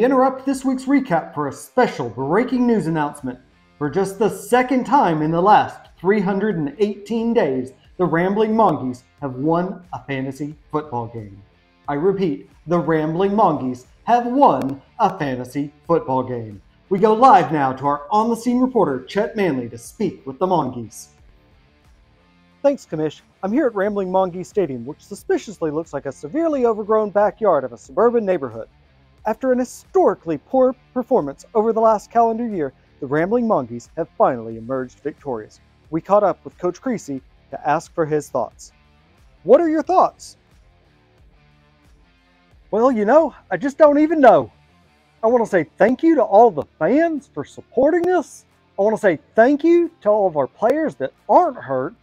We interrupt this week's recap for a special breaking news announcement. For just the second time in the last 318 days, the Rambling Mongeese have won a fantasy football game. I repeat, the Rambling Mongeese have won a fantasy football game. We go live now to our on-the-scene reporter, Chet Manley, to speak with the Mongeese. Thanks, Commish. I'm here at Rambling Mongeese Stadium, which suspiciously looks like a severely overgrown backyard of a suburban neighborhood. After an historically poor performance over the last calendar year, the Rambling Mongeese have finally emerged victorious. We caught up with Coach Creasy to ask for his thoughts. What are your thoughts? Well, I just don't even know. I want to say thank you to all the fans for supporting us. I want to say thank you to all of our players that aren't hurt.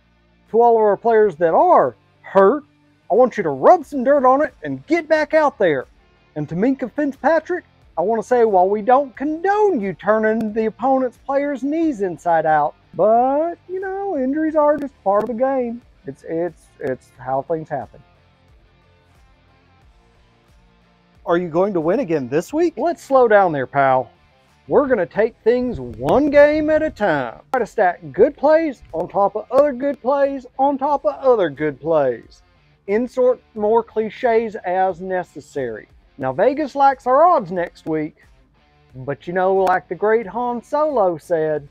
To all of our players that are hurt, I want you to rub some dirt on it and get back out there. And to Minkah Fitzpatrick, I want to say while we don't condone you turning the opponent's players' knees inside out, but, injuries are just part of the game. It's how things happen. Are you going to win again this week? Let's slow down there, pal. We're going to take things one game at a time. Try to stack good plays on top of other good plays on top of other good plays. Insert more cliches as necessary. Now, Vegas likes our odds next week, but like the great Han Solo said,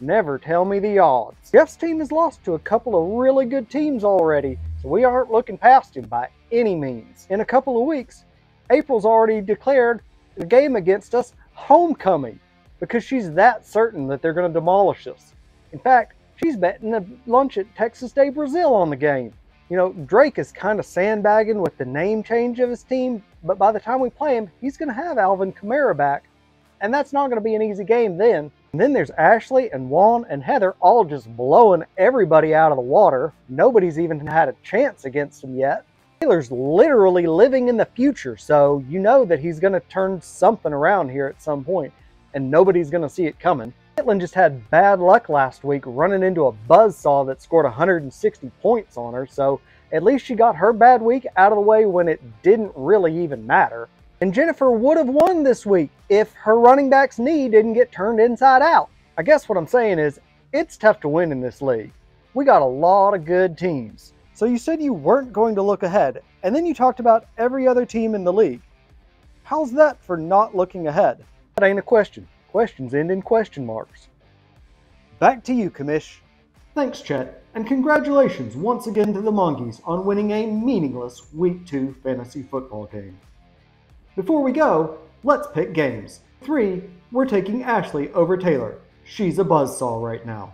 never tell me the odds. Jeff's team has lost to a couple of really good teams already, so we aren't looking past him by any means. In a couple of weeks, April's already declared the game against us homecoming because she's that certain that they're going to demolish us. In fact, she's betting a lunch at Texas Day Brazil on the game. Drake is kind of sandbagging with the name change of his team, but by the time we play him, he's going to have Alvin Kamara back, and that's not going to be an easy game then. And then there's Ashley and Juan and Heather all just blowing everybody out of the water. Nobody's even had a chance against him yet. Taylor's literally living in the future, so you know that he's going to turn something around here at some point, and nobody's going to see it coming. Caitlin just had bad luck last week running into a buzzsaw that scored 160 points on her, so at least she got her bad week out of the way when it didn't really even matter. And Jennifer would have won this week if her running back's knee didn't get turned inside out. I guess what I'm saying is, it's tough to win in this league. We got a lot of good teams. So you said you weren't going to look ahead, and then you talked about every other team in the league. How's that for not looking ahead? That ain't a question. Questions end in question marks. Back to you, Commish. Thanks, Chet, and congratulations once again to the Mongeese on winning a meaningless Week 2 fantasy football game. Before we go, let's pick games. 3, we're taking Ashley over Taylor. She's a buzzsaw right now.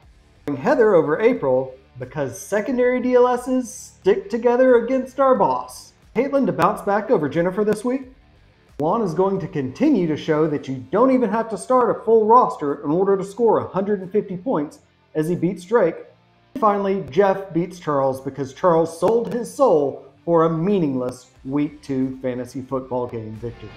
Heather over April, because secondary DLSs stick together against our boss. Caitlin to bounce back over Jennifer this week. Juan is going to continue to show that you don't even have to start a full roster in order to score 150 points as he beats Drake. And finally, Jeff beats Charles because Charles sold his soul for a meaningless Week 2 fantasy football game victory.